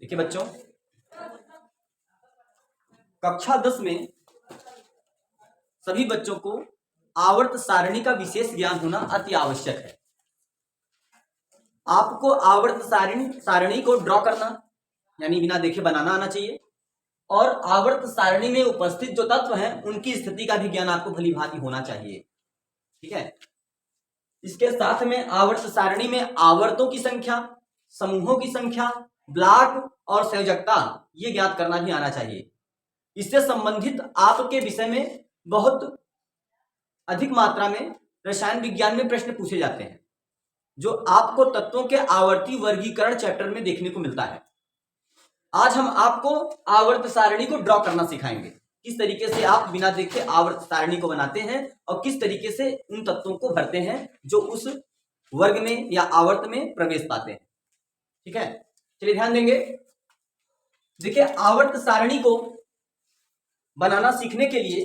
देखिए बच्चों, कक्षा 10 में सभी बच्चों को आवर्त सारणी का विशेष ज्ञान होना अति आवश्यक है। आपको आवर्त सारणी को ड्रॉ करना यानी बिना देखे बनाना आना चाहिए और आवर्त सारणी में उपस्थित जो तत्व हैं उनकी स्थिति का भी ज्ञान आपको भली भांति होना चाहिए। ठीक है। इसके साथ में आवर्त सारणी में आवर्तों की संख्या, समूहों की संख्या, ब्लॉक और संयोजकता ये ज्ञात करना भी आना चाहिए। इससे संबंधित आपके विषय में बहुत अधिक मात्रा में रसायन विज्ञान में प्रश्न पूछे जाते हैं जो आपको तत्वों के आवर्ती वर्गीकरण चैप्टर में देखने को मिलता है। आज हम आपको आवर्त सारणी को ड्रॉ करना सिखाएंगे, किस तरीके से आप बिना देखे आवर्त सारणी को बनाते हैं और किस तरीके से उन तत्वों को भरते हैं जो उस वर्ग में या आवर्त में प्रवेश पाते हैं। ठीक है, चलिए ध्यान देंगे। देखिए, आवर्त सारणी को बनाना सीखने के लिए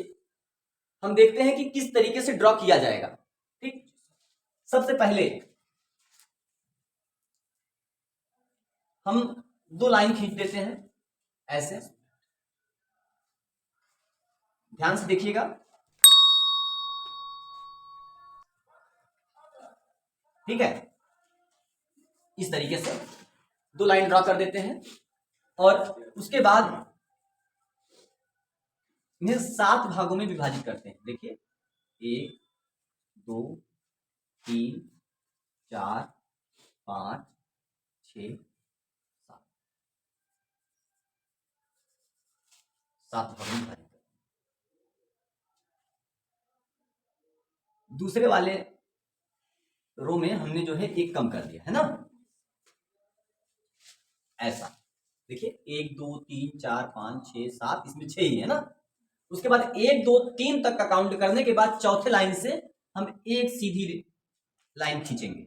हम देखते हैं कि किस तरीके से ड्रॉ किया जाएगा। ठीक, सबसे पहले हम 2 लाइन खींच देते हैं ऐसे, ध्यान से देखिएगा। ठीक है, इस तरीके से 2 लाइन ड्रॉ कर देते हैं और उसके बाद इन्हें 7 भागों में विभाजित करते हैं। देखिए, 1 2 3 4 5 6 7 भागों में विभाजित करते हैं। दूसरे वाले रो में हमने जो है 1 कम कर दिया है ना, ऐसा। देखिए, 1 2 3 4 5 6 7, इसमें 6 ही है ना। उसके बाद 1 2 3 तक का काउंट करने के बाद चौथे लाइन से हम एक सीधी लाइन खींचेंगे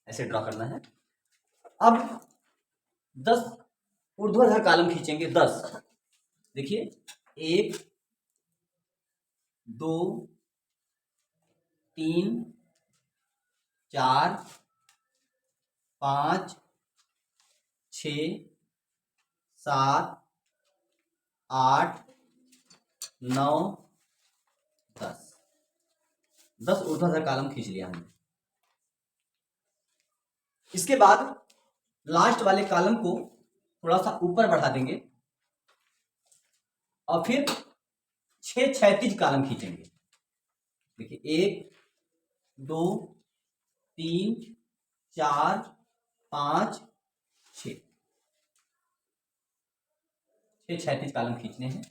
ऐसे ड्रॉ करना है। अब 10 ऊर्ध्वाधर कॉलम खींचेंगे, 10। देखिए, 1 2 3 4 5 6 7 8 9 10 ऊर्ध्वाधर कॉलम खींच लिया हमने। इसके बाद लास्ट वाले कॉलम को थोड़ा सा ऊपर बढ़ा देंगे और फिर 6 क्षैतिज कॉलम खींचेंगे। देखिए, 1 2 3 4 5 6 क्षैतिज कॉलम खींचने हैं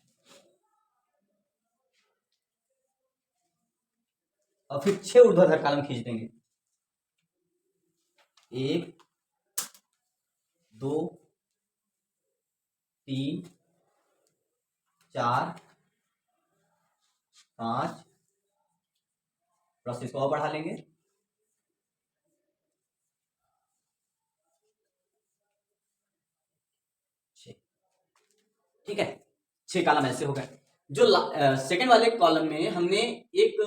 और फिर 6 ऊर्ध्वाधर कॉलम खींच देंगे। 1 2 3 4 5, प्रोसेस को और बढ़ा लेंगे। 6। ठीक है, 6 कॉलम ऐसे हो गए। जो सेकंड वाले कॉलम में हमने एक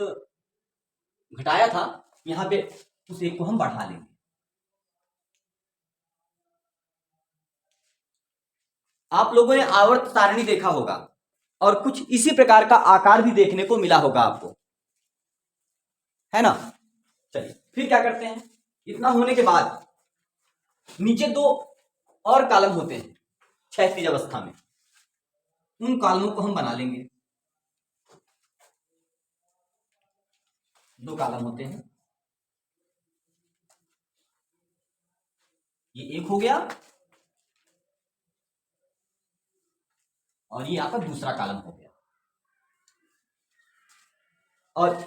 घटाया था, यहां पे उस एक को हम बढ़ा लेंगे। आप लोगों ने आवर्त सारणी देखा होगा और कुछ इसी प्रकार का आकार भी देखने को मिला होगा आपको, है ना। चलिए, फिर क्या करते हैं, इतना होने के बाद नीचे 2 और कॉलम होते हैं क्षैतिज अवस्था में, उन कॉलमों को हम बना लेंगे। 2 कॉलम होते हैं, ये एक हो गया और ये आपका दूसरा कॉलम हो गया और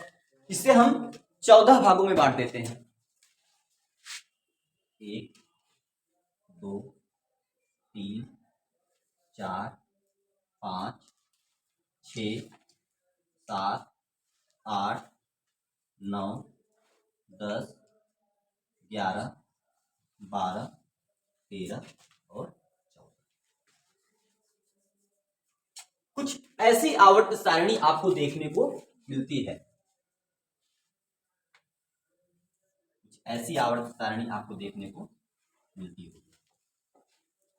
इसे हम 14 भागों में बांट देते हैं। 1 2 3 4 5 6 7 8 9 10 11 12 13 और 14। कुछ ऐसी आवर्त सारणी आपको देखने को मिलती है, ऐसी आवर्त सारणी आपको देखने को मिलती है।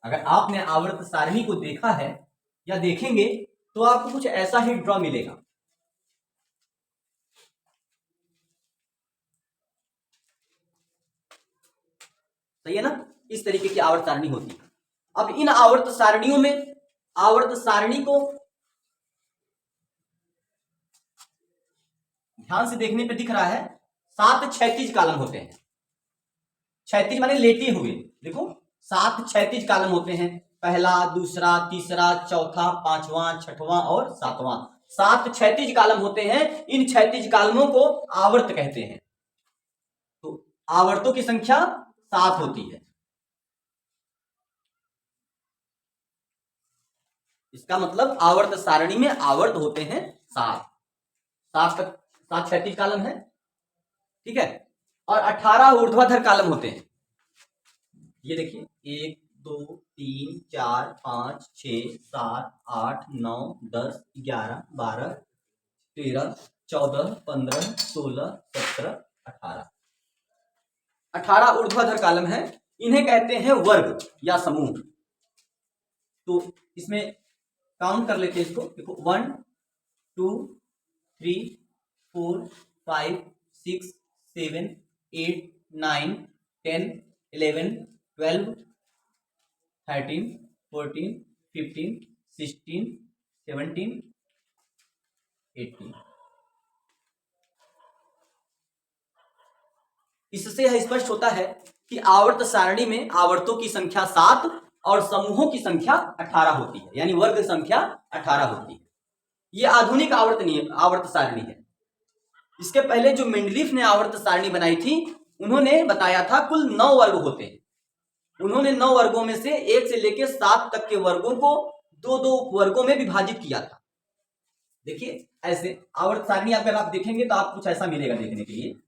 अगर आपने आवर्त सारणी को देखा है या देखेंगे तो आपको कुछ ऐसा ही ड्रॉ मिलेगा। सही है ना, इस तरीके की आवर्त सारणी होती है। अब इन आवर्त सारणियों में, आवर्त सारणी को ध्यान से देखने पे दिख रहा है 7 क्षैतिज कॉलम होते हैं। क्षैतिज माने लेटे हुए, देखो 7 क्षैतिज कॉलम होते हैं, पहला, दूसरा, तीसरा, चौथा, पांचवा, छठवां और सातवां, 7 क्षैतिज कॉलम होते हैं। इन क्षैतिज कॉलमों को आवर्त कहते हैं। तो आवर्तों की संख्या 7 होती है। इसका मतलब आवर्त सारणी में आवर्त होते हैं 7 क्षैतिज कॉलम है, ठीक है। और 18 ऊर्ध्वाधर कॉलम होते हैं। ये देखिए 1 2 3 4 5 6 7 8 9 10 11 12 13 14 15 16 17 18 18 ऊर्ध्वाधर कॉलम है। इन्हें कहते हैं वर्ग या समूह। तो इसमें काउंट कर लेते हैं इसको, देखो 1 2 3 4 5 6 7 8 9 10 11 12 13 14 15 16 17 18। इससे यह स्पष्ट होता है कि आवर्त सारणी में आवर्तों की संख्या 7 और समूहों की संख्या 18 होती है, यानी वर्ग संख्या 18 होती है। यह आधुनिक आवर्त सारणी है। इसके पहले जो मेंडलीफ ने आवर्त सारणी बनाई थी, उन्होंने बताया था कुल 9 वर्ग होते हैं। उन्होंने 9 वर्गों में से 1 से लेकर 7 तक के वर्गों को 2-2 वर्गों में विभाजित किया था। देखिए ऐसे आवर्त सारणी अगर आप देखेंगे तो आपको कुछ ऐसा मिलेगा देखने के लिए।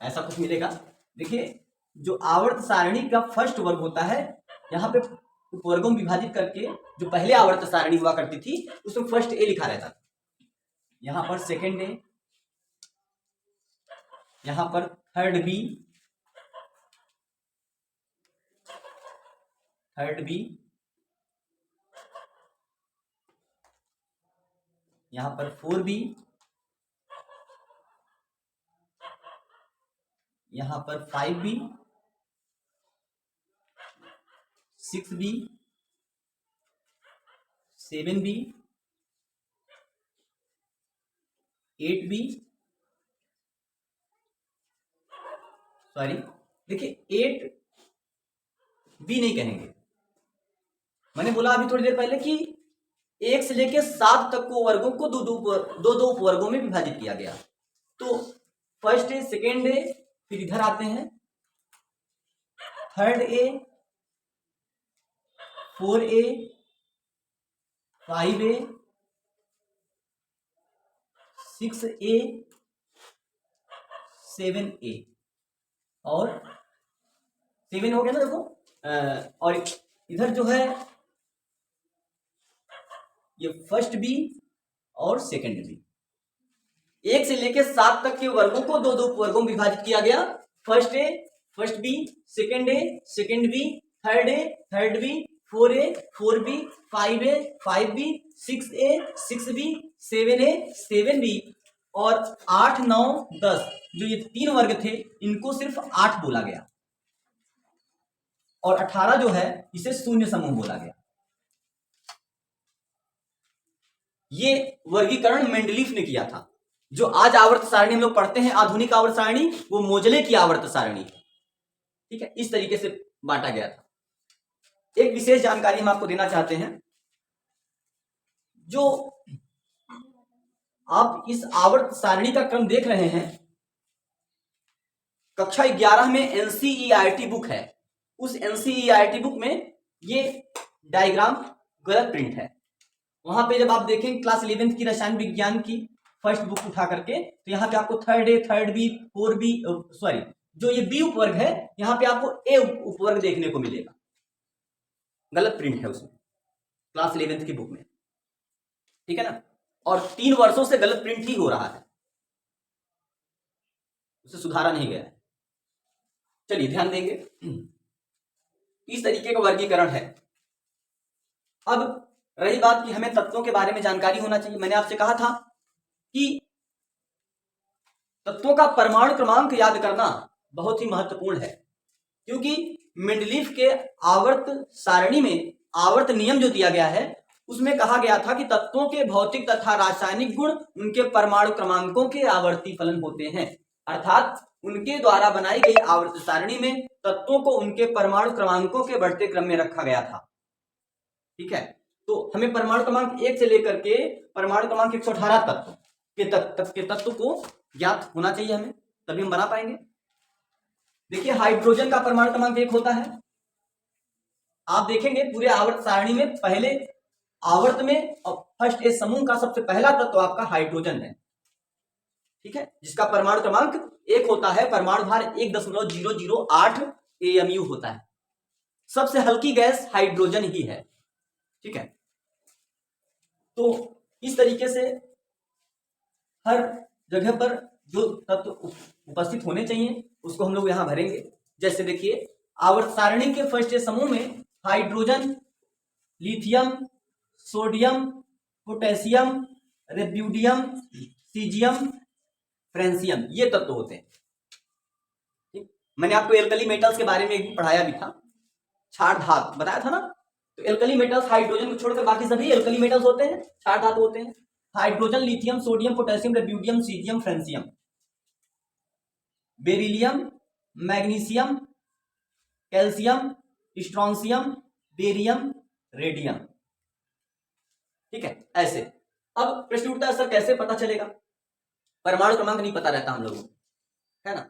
ऐसा कुछ मिलेगा। देखिए जो आवर्त सारणी का फर्स्ट वर्ग होता है, यहाँ पे वर्गों में विभाजित करके जो पहले आवर्त सारणी हुआ करती थी उसमें फर्स्ट ए लिखा रहता था, यहाँ पर सेकेंड ए, यहाँ पर थर्ड बी, यहाँ पर 4B, यहाँ पर 5B, 6B, 7B, 8B, sorry देखिए 8B नहीं कहेंगे। मैंने बोला अभी थोड़ी देर पहले कि 1 से लेकर 7 तक को वर्गों को दो उपवर्गों में विभाजित किया गया। तो फर्स्ट ए, सेकेंड ए, फिर इधर आते हैं third A, 4A, 5A, 6A, 7A और 7 हो गया ना देखो। और इधर जो है ये फर्स्ट बी और सेकेंड बी। 1 से लेकर 7 तक के वर्गों को 2-2 वर्गों में विभाजित किया गया। First A, first B, second A, second B, third A, third B, 4A, 4B, 5A, 5B, 6A, 6B, 7A, 7B और 8, 9, 10 जो ये 3 वर्ग थे इनको सिर्फ 8 बोला गया और 18 जो है इसे शून्य समूह बोला गया। ये वर्गीकरण मेंडलीफ ने किया था। जो आज आवर्त सारणी हम लोग पढ़ते हैं आधुनिक आवर्त सारणी, वो मोजले की आवर्त सारणी है, ठीक है। इस तरीके से बांटा गया था। एक विशेष जानकारी हम आपको देना चाहते हैं, जो आप इस आवर्त सारणी का क्रम देख रहे हैं, कक्षा 11 में एनसीईआरटी बुक है। उस एनसीईआरटी बुक में ये डायग्राम गलत प्रिंट है। वहां पे जब आप देखें क्लास 11th की रसायन विज्ञान की फर्स्ट बुक उठा करके, तो यहाँ पे आपको third A, third B, four B, sorry जो ये बी उपवर्ग है, यहाँ पे आपको ए उपवर्ग देखने को मिलेगा। गलत प्रिंट है उसमें क्लास 11th की बुक में, ठीक है ना। और 3 वर्षों से गलत प्रिंट ही हो रहा है, उसे सुधारा नहीं गया है। चलिए ध्यान देंगे, इस तरीके का वर्गीकरण है। अब रही बात कि हमें तत्वों के बारे में जानकारी होना चाहिए। मैंने आपसे कहा था कि तत्वों का परमाणु क्रमांक याद करना बहुत ही महत्वपूर्ण है, क्योंकि मेंडलीफ के आवर्त सारणी में आवर्त नियम जो दिया गया है, उसमें कहा गया था कि तत्वों के भौतिक तथा रासायनिक गुण उनके परमाणु क्रमांकों के आवर्ती फलन होते हैं। अर्थात उनके द्वारा बनाई गई आवर्त सारणी में तत्वों को उनके परमाणु क्रमांकों के बढ़ते क्रम में रखा गया था, ठीक है। तो हमें परमाणु क्रमांक 1 से लेकर के परमाणु क्रमांक 118 तत्व के तत्व को ज्ञात होना चाहिए हमें, तभी हम बना पाएंगे। देखिए हाइड्रोजन का परमाणु क्रमांक 1 होता है। आप देखेंगे पूरे आवर्त सारणी में पहले आवर्त में फर्स्ट ए समूह का सबसे पहला तत्व आपका हाइड्रोजन है, ठीक है, जिसका परमाणु क्रमांक 1 होता है। परमाणु भार 1.008 AMU होता है। सबसे हल्की गैस हाइड्रोजन ही है, ठीक है। तो इस तरीके से हर जगह पर जो तत्व उपस्थित होने चाहिए उसको हम लोग यहां भरेंगे। जैसे देखिए आवर्त सारणी के फर्स्ट समूह में hydrogen, lithium, sodium, potassium, rubidium, caesium, francium, ये तत्व होते हैं, ठीक। मैंने आपको एल्कली मेटल्स के बारे में पढ़ाया भी था, क्षार धातु बताया था ना। तो एल्कली मेटल्स हाइड्रोजन को छोड़कर बाकी सभी एल्कली मेटल्स होते हैं, क्षार धातु होते हैं। Hydrogen, lithium, sodium, potassium, rubidium, caesium, francium, beryllium, magnesium, calcium, strontium, barium, radium, ठीक है। ऐसे अब प्रश्न उठता है सर कैसे पता चलेगा, परमाणु क्रमांक नहीं पता रहता हम लोगों को, है ना।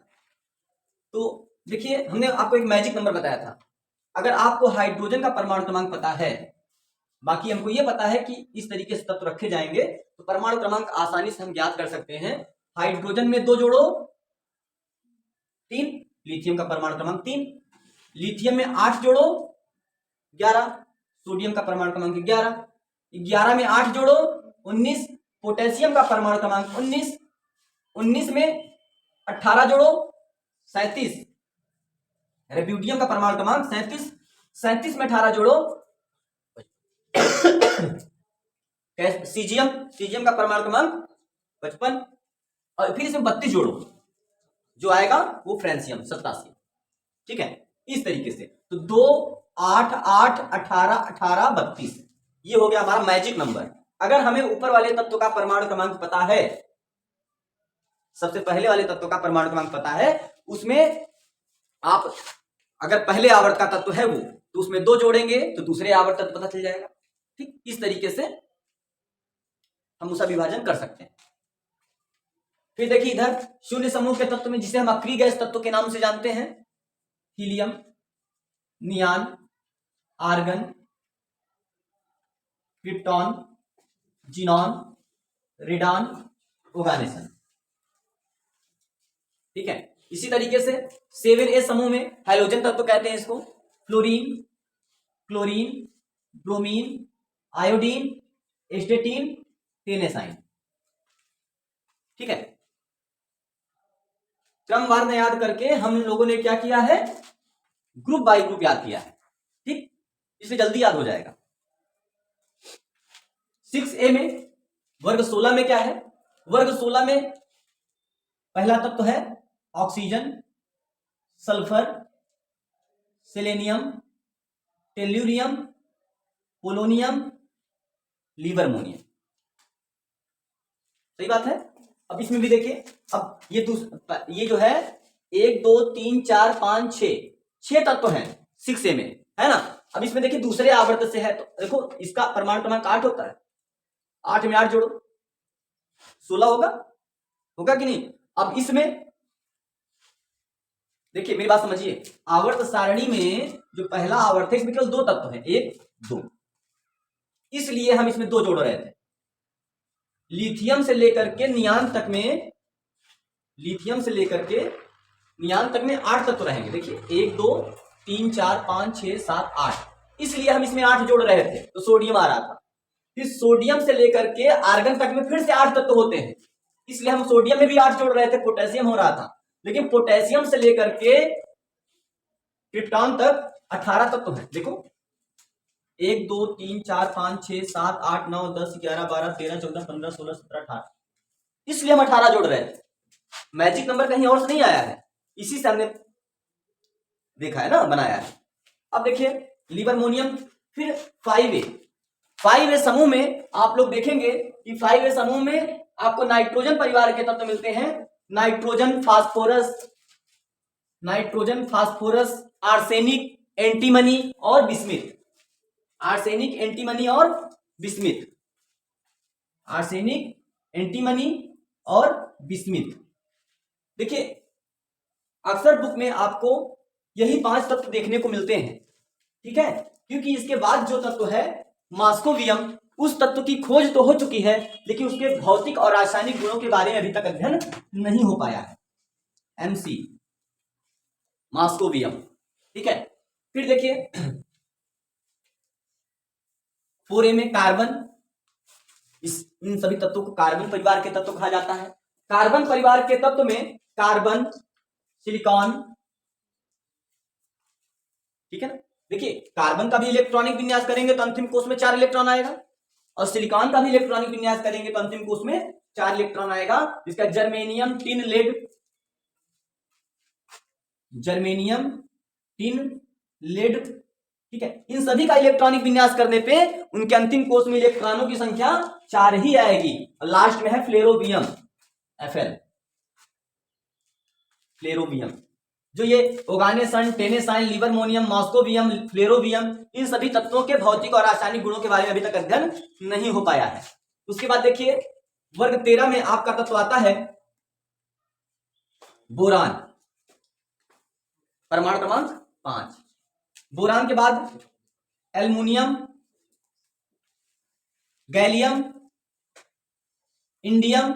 तो देखिए हमने आपको एक मैजिक नंबर बताया था। अगर आपको हाइड्रोजन का परमाणु क्रमांक पता है, बाकी हमको यह पता है कि इस तरीके से तत्व रखे जाएंगे, तो परमाणु क्रमांक आसानी से हम ज्ञात कर सकते हैं। हाइड्रोजन में 2 जोड़ो 3, लिथियम का परमाणु क्रमांक 3, लिथियम में 8 जोड़ो 11, सोडियम का परमाणु क्रमांक 11, 11 में 8 जोड़ो 19, पोटेशियम का परमाणु क्रमांक 19, 19 में 18 जोड़ो 37, रेब्यूडियम का परमाणु क्रमांक 37, 37 में 18 जोड़ो सीजियम का परमाणु क्रमांक 55, और फिर इसमें 32 जोड़ो, जो आएगा वो फ्रेंसियम 87, ठीक है। इस तरीके से तो 2, 8, 8, 18, 18, 32, ये हो गया हमारा मैजिक नंबर। अगर हमें ऊपर वाले तत्व का परमाणु क्रमांक पता है, सबसे पहले वाले तत्व का परमाणु क्रमांक पता है, उसमें आप अगर पहले आवर्त का तत्व है वो, तो उसमें 2 जोड़ेंगे तो दूसरे आवर्त तत्व पता चल जाएगा, ठीक। इस तरीके से हम उसका विभाजन कर सकते हैं। फिर देखिए इधर शून्य समूह के तत्व में, जिसे हम अक्रिय गैस तत्व के नाम से जानते हैं, helium, neon, argon, krypton, xenon, radon, oganesson, ठीक है। इसी तरीके से 7A समूह में हाइड्रोजन तत्व कहते हैं इसको, फ्लोरीन, क्लोरीन, ब्रोमीन, आयोडीन, एस्टेटीन, टेनेसाइन, ठीक है। क्रमवार में याद करके हम लोगों ने क्या किया है, ग्रुप बाय ग्रुप याद किया है, ठीक, इससे जल्दी याद हो जाएगा। 6A में वर्ग 16 में क्या है, वर्ग 16 में पहला तत्व है oxygen, sulphur, selenium, tellurium, polonium, livermorium, सही बात है। अब इसमें भी देखिए, अब ये जो है 1, 2, 3, 4, 5, 6 तत्व हैं 6A में, है ना। अब इसमें देखिए दूसरे आवर्त से है, तो देखो इसका परमाणु क्रमांक 8 होता है, 8 में 8 जोड़ो 16 होगा कि नहीं। अब इसमें देखिए मेरी बात समझिए, आवर्त सारणी में जो पहला आवर्त है इसमें केवल 2 तत्व हैं, 1 2, इसलिए हम इसमें 2 जोड़ रहे थे। लिथियम से लेकर के नियान तक में, लिथियम से लेकर के नियान तक में 8 तत्व रहेंगे। देखिए 1 2 3 4 5 6 7 8, इसलिए हम इसमें 8 जोड़ रहे थे तो सोडियम आ रहा था। फिर सोडियम से लेकर के आर्गन तक में फिर से 8 तत्व होते हैं, इसलिए हम सोडियम में भी 8 जोड़ रहे थे, पोटेशियम हो रहा था। लेकिन पोटेशियम से लेकर के क्रिप्टॉन तक 18 तत्व है। देखो 1 2 3 4 5 6 7 8 9 10 11 12 13 14 15 16 17 18, इसलिए हम 18 जोड़ रहे थे। मैजिक नंबर कहीं और से नहीं आया है, इसी से हमने देखा है ना, बनाया है। अब देखिए लिबरमोनियम, फिर 5A समूह में आप लोग देखेंगे कि 5A समूह में आपको नाइट्रोजन परिवार के तत्व मिलते हैं, नाइट्रोजन फास्फोरस, आर्सेनिक, एंटीमनी और बिस्मिथ। आर्सेनिक, एंटीमनी और बिस्मिथ, आर्सेनिक, एंटीमनी और बिस्मिथ। देखिए अक्सर बुक में आपको यही 5 तत्व देखने को मिलते हैं, ठीक है, क्योंकि इसके बाद जो तत्व है मॉस्कोवियम, उस तत्व की खोज तो हो चुकी है लेकिन उसके भौतिक और रासायनिक गुणों के बारे में अभी तक अध्ययन नहीं हो पाया है। MC मॉस्कोवियम, ठीक है। फिर देखिए 4A में कार्बन, इन सभी तत्वों को कार्बन परिवार के तत्व कहा जाता है। कार्बन परिवार के तत्व में कार्बन, सिलिकॉन, ठीक है ना। देखिए कार्बन का भी इलेक्ट्रॉनिक विन्यास करेंगे तो अंतिम कोष में 4 इलेक्ट्रॉन आएगा, और सिलिकॉन का भी इलेक्ट्रॉनिक विन्यास करेंगे तो अंतिम कोष में 4 इलेक्ट्रॉन आएगा, जिसका जर्मेनियम, टिन, लेड, ठीक है। इन सभी का इलेक्ट्रॉनिक विन्यास करने पे उनके अंतिम कोष में इलेक्ट्रॉनों की संख्या 4 ही आएगी। और लास्ट में है फ्लेरोबियम, Fl, फ्लेरोबियम, जो ये ओर्गानेसन, टेनेसाइन, लिबरमोनियम, मॉस्कोवियम, फ्लेरोबियम, इन सभी तत्वों के भौतिक और रासायनिक गुणों के बारे में अभी तक अध्ययन नहीं हो पाया है। उसके बाद देखिए वर्ग 13 में आपका तत्व आता है बोरान, परमाणु क्रमांक 5। बोरान के बाद एल्युमिनियम, गैलियम, इंडियम,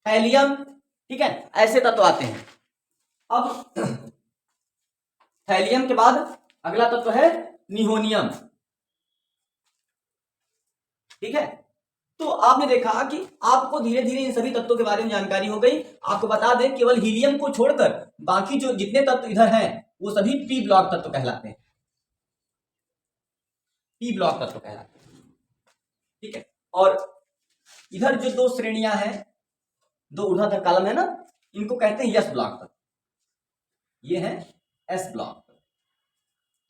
हेलियम, ठीक है, ऐसे तत्व आते हैं। अब हेलियम के बाद अगला तत्व है निहोनियम, ठीक है। तो आपने देखा कि आपको धीरे धीरे इन सभी तत्वों के बारे में जानकारी हो गई। आपको बता दें केवल हीलियम को छोड़कर बाकी जो जितने तत्व इधर हैं वो सभी पी ब्लॉक तत्व कहलाते हैं, पी ब्लॉक तत्व कहलाते हैं, ठीक है। और इधर जो 2 श्रेणियां हैं, 2 ऊर्ध्वाधर कॉलम है ना, इनको कहते हैं यस ब्लॉक तत्व, ये है एस ब्लॉक,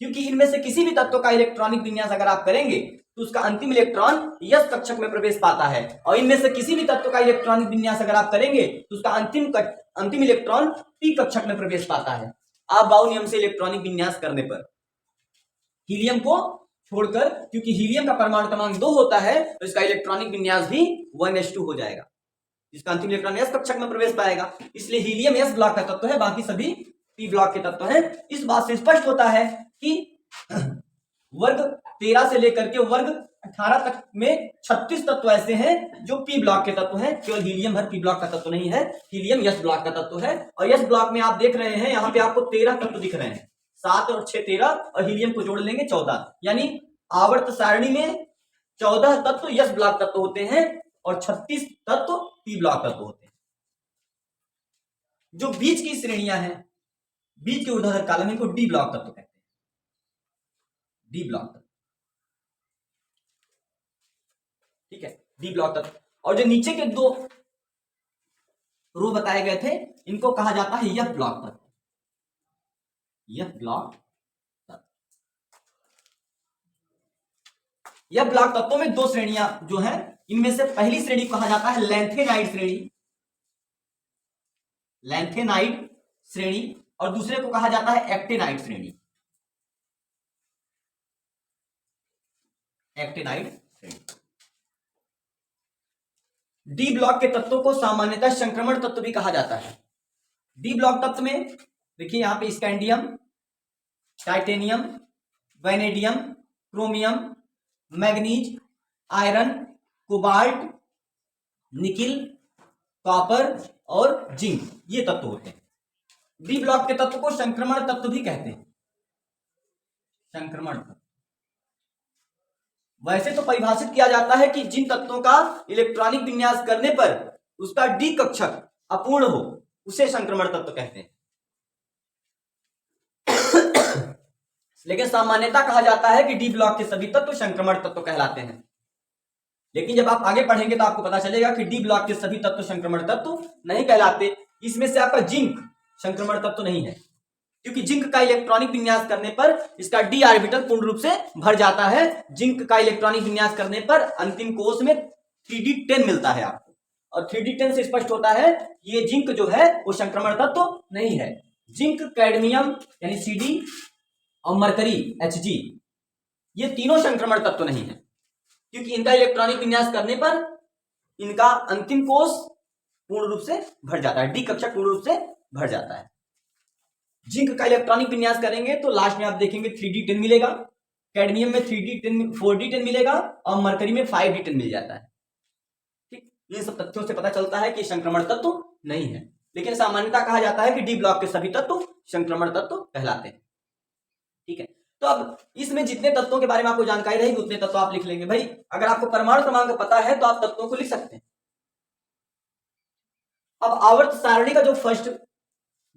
क्योंकि इनमें से किसी भी तत्व का इलेक्ट्रॉनिक विन्यास अगर आप करेंगे तो उसका अंतिम इलेक्ट्रॉन यस कक्षक में प्रवेश पाता है, और इनमें से किसी भी तत्व का इलेक्ट्रॉनिक विन्यास अगर आप करेंगे तो उसका अंतिम इलेक्ट्रॉन पी कक्षक में प्रवेश पाता है। आप बाउ नियम से इलेक्ट्रॉनिक विन्यास करने पर हीलियम को छोड़कर, क्योंकि हीलियम का परमाणु क्रमांक 2 होता है तो इसका इलेक्ट्रॉनिक विन्यास भी 1s2 हो जाएगा, इसका अंतिम इलेक्ट्रॉन एस कक्षक में प्रवेश पाएगा। इसलिए हीलियम एस ब्लॉक का तत्व है, बाकी सभी पी ब्लॉक के तत्व हैं। इस बात से स्पष्ट होता है कि वर्ग 13 से लेकर के वर्ग 18 तक में 36 तत्व ऐसे हैं जो पी ब्लॉक के तत्व हैं। केवल हीलियम हर पी ब्लॉक का तत्व नहीं है, हीलियम यस ब्लॉक का तत्व है। और यस ब्लॉक में आप देख रहे हैं यहाँ पे आपको 13 तत्व दिख रहे हैं, 7 और 6 13, और हीलियम को जोड़ लेंगे 14, यानी आवर्त सारणी में 14 तत्व यस ब्लॉक तत्व होते हैं और 36 तत्व पी ब्लॉक तत्व होते हैं। जो बीच की श्रेणियां हैं, बीच के ऊर्ध्वाधर कॉलम, इनको डी ब्लॉक तत्व कहते हैं, डी ब्लॉक तत्व, ठीक है, डी ब्लॉक तत्व। और जो नीचे के 2 रो बताए गए थे इनको कहा जाता है एफ ब्लॉक तत्व, एफ ब्लॉक तत्व। एफ ब्लॉक तत्वों में 2 श्रेणियां जो हैं, इनमें से पहली श्रेणी कहा जाता है लैंथेनाइड श्रेणी, लैंथेनाइड श्रेणी, और दूसरे को कहा जाता है एक्टिनाइड श्रेणी, एक्टिनाइड श्रेणी। डी ब्लॉक के तत्वों को सामान्यतः संक्रमण तत्व भी कहा जाता है। डी ब्लॉक तत्व में देखिए यहां पे scandium, titanium, vanadium, chromium, manganese, iron, cobalt, nickel, copper और जिंक, ये तत्व होते हैं। डी ब्लॉक के तत्व को संक्रमण तत्व भी कहते हैं, संक्रमण तत्व। वैसे तो परिभाषित किया जाता है कि जिन तत्वों का इलेक्ट्रॉनिक विन्यास करने पर उसका डी कक्षक अपूर्ण हो उसे संक्रमण तत्व कहते हैं। लेकिन सामान्यतः कहा जाता है कि डी ब्लॉक के सभी तत्व संक्रमण तत्व कहलाते हैं। लेकिन जब आप आगे पढ़ेंगे तो आपको पता चलेगा कि डी ब्लॉक के सभी तत्व संक्रमण तत्व नहीं कहलाते। इसमें से आपका जिंक संक्रमण तत्व नहीं है, क्योंकि जिंक का इलेक्ट्रॉनिक विन्यास करने पर इसका डी ऑर्बिटल पूर्ण रूप से भर जाता है। जिंक का इलेक्ट्रॉनिक विन्यास करने पर अंतिम कोश में 3d10 मिलता है आपको, और 3d10 से स्पष्ट होता है ये जिंक जो है वो संक्रमण तत्व नहीं है। जिंक, कैडमियम यानी Cd और मरकरी Hg, ये तीनों संक्रमण तत्व नहीं है, क्योंकि इनका इलेक्ट्रॉनिक विन्यास करने पर इनका अंतिम कोश पूर्ण रूप से भर जाता है, डी कक्षक पूर्ण रूप से भर जाता है। जिंक का इलेक्ट्रॉनिक विन्यास करेंगे तो लास्ट में आप देखेंगे 3d10 मिलेगा, कैडमियम में 4d10 मिलेगा और मरकरी में 5d10 मिल जाता है। ठीक, इन सब तथ्यों से पता चलता है कि संक्रमण तत्व नहीं है। लेकिन सामान्यतः कहा जाता है कि डी ब्लॉक के सभी तत्व संक्रमण तत्व कहलाते हैं। ठीक है, तो अब इसमें जितने तत्वों के बारे में आपको जानकारी रहेगी उतने तत्व आप लिख लेंगे। भाई अगर आपको परमाणु क्रमांक पता है तो आप तत्वों को लिख सकते हैं। अब आवर्त सारणी का जो फर्स्ट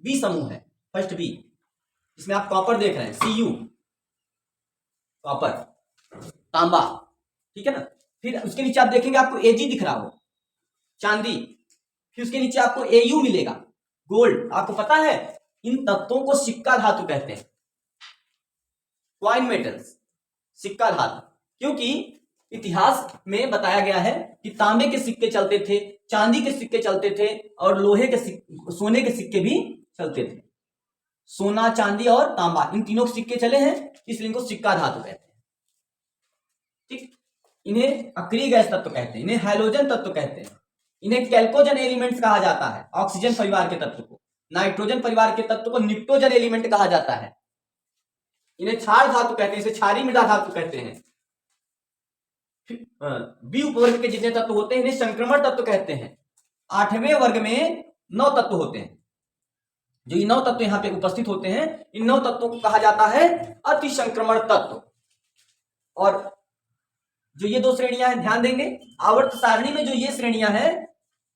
बी समूह है, फर्स्ट बी, इसमें आप कॉपर देख रहे हैं, Cu, कॉपर, तांबा, ठीक है ना। फिर उसके नीचे आप देखेंगे आपको Ag दिख रहा हो, चांदी। फिर उसके नीचे आपको Au मिलेगा, गोल्ड। आपको पता है इन तत्वों को सिक्का धातु कहते हैं, क्वाइन मेटल्स, सिक्का धातु। क्योंकि इतिहास में बताया गया है कि तांबे के सिक्के चलते थे, चांदी के सिक्के चलते थे और लोहे के सोने के सिक्के भी चलते थे। सोना, चांदी और तांबा, इन तीनों सिक्के चले हैं, इसलिए इनको सिक्का धातु कहते हैं। ठीक, इन्हें अक्रिय गैस तत्व कहते हैं, इन्हें हैलोजन तत्व कहते हैं, इन्हें कैल्कोजन एलिमेंट्स कहा जाता है, ऑक्सीजन परिवार के तत्व को। नाइट्रोजन परिवार के तत्व को निक्टोजन एलिमेंट कहा जाता है। इन्हें क्षार धातु कहते हैं, इसे क्षारीय मृदा धातु कहते हैं। बी उपवर्ग के जितने तत्व होते हैं इन्हें संक्रमण तत्व कहते हैं। 8वें वर्ग में 9 तत्व होते हैं। जो ये 9 तत्व यहां पे उपस्थित होते हैं, इन 9 तत्वों को कहा जाता है अति संक्रमण तत्व। और जो ये 2 श्रेणियां हैं, ध्यान देंगे, आवर्त सारणी में जो ये श्रेणियां हैं,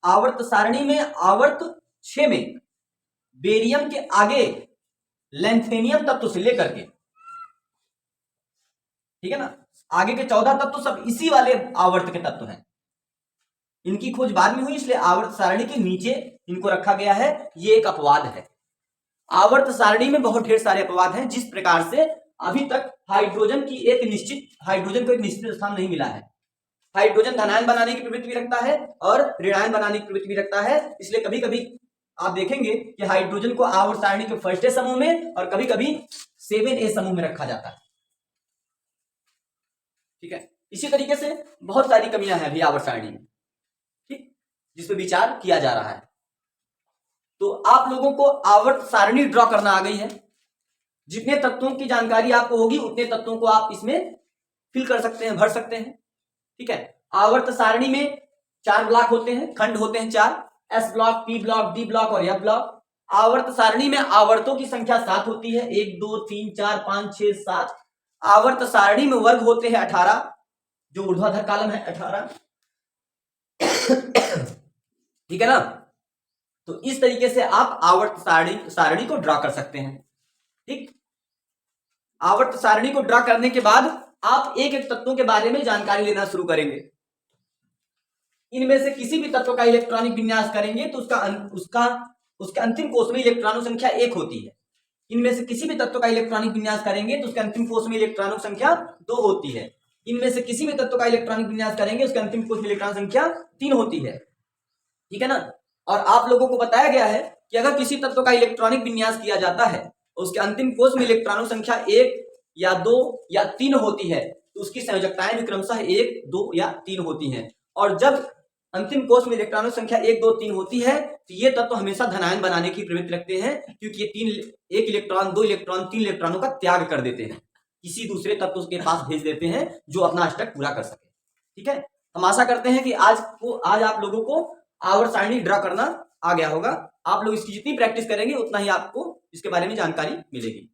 आवर्त सारणी में आवर्त 6 में बेरियम के आगे लैंथेनियम तत्व से लेकर के, ठीक है ना, आगे के 14 तत्व सब इसी वाले आवर्त के तत्व हैं। इनकी खोज बाद में हुई, इसलिए आवर्त सारणी के नीचे इनको रखा गया है। ये एक अपवाद है। आवर्त सारणी में बहुत ढेर सारे अपवाद हैं। जिस प्रकार से अभी तक हाइड्रोजन को एक निश्चित स्थान नहीं मिला है। हाइड्रोजन धनायन बनाने की प्रवृत्ति भी रखता है और ऋणायन बनाने की प्रवृत्ति भी रखता है। इसलिए कभी कभी आप देखेंगे कि हाइड्रोजन को आवर्त सारणी के फर्स्ट ए समूह में और कभी कभी 7A समूह में रखा जाता है। ठीक है, इसी तरीके से बहुत सारी कमियां हैं अभी आवर्त सारणी में, ठीक, जिस पर विचार किया जा रहा है। तो आप लोगों को आवर्त सारणी ड्रॉ करना आ गई है। जितने तत्वों की जानकारी आपको होगी उतने तत्वों को आप इसमें फिल कर सकते हैं, भर सकते हैं। ठीक है, आवर्त सारणी में 4 ब्लॉक होते हैं, खंड होते हैं 4, S block, P block, D block और F ब्लॉक। आवर्त सारणी में आवर्तों की संख्या 7 होती है, 1 2 3 4 5 6 7। आवर्त सारणी में वर्ग होते हैं 18, जो ऊर्ध्वाधर कॉलम है 18। ठीक है ना। तो इस तरीके से आप आवर्त सारणी को ड्रॉ कर सकते हैं। ठीक, आवर्त सारणी को ड्रॉ करने के बाद आप एक एक तत्वों के बारे में जानकारी लेना शुरू करेंगे। इनमें से किसी भी तत्व का इलेक्ट्रॉनिक विन्यास करेंगे तो उसके अंतिम कोश में इलेक्ट्रॉनों संख्या 1 होती है। इनमें से किसी भी तत्व का इलेक्ट्रॉनिक विन्यास करेंगे तो उसके अंतिम कोश में इलेक्ट्रॉनों संख्या 2 होती है। इनमें से किसी भी तत्व का इलेक्ट्रॉनिक विन्यास करेंगे उसके अंतिम कोश में इलेक्ट्रॉन संख्या 3 होती है। ठीक है ना। और आप लोगों को बताया गया है कि अगर किसी तत्व का इलेक्ट्रॉनिक विन्यास किया जाता है उसके अंतिम कोश में इलेक्ट्रॉनों संख्या 1 या 2 या 3 होती है तो उसकी संयोजकताएं भी क्रमशः 1 2 या 3 होती हैं। और जब अंतिम कोष में इलेक्ट्रॉनों की संख्या 1 2 3 होती है, तो ये तत्व हमेशा धनायन बनाने की प्रवृत्ति रखते हैं, क्योंकि ये एक इलेक्ट्रॉन, 2 इलेक्ट्रॉन, 3 इलेक्ट्रॉनों का त्याग कर देते हैं, किसी दूसरे तत्व के पास भेज देते हैं जो अपना अष्टक पूरा कर सके। ठीक है, हम आशा करते हैं कि आज आप लोगों को आवर्त सारणी ड्रा करना आ गया होगा। आप लोग इसकी जितनी प्रैक्टिस करेंगे उतना ही आपको इसके बारे में जानकारी मिलेगी।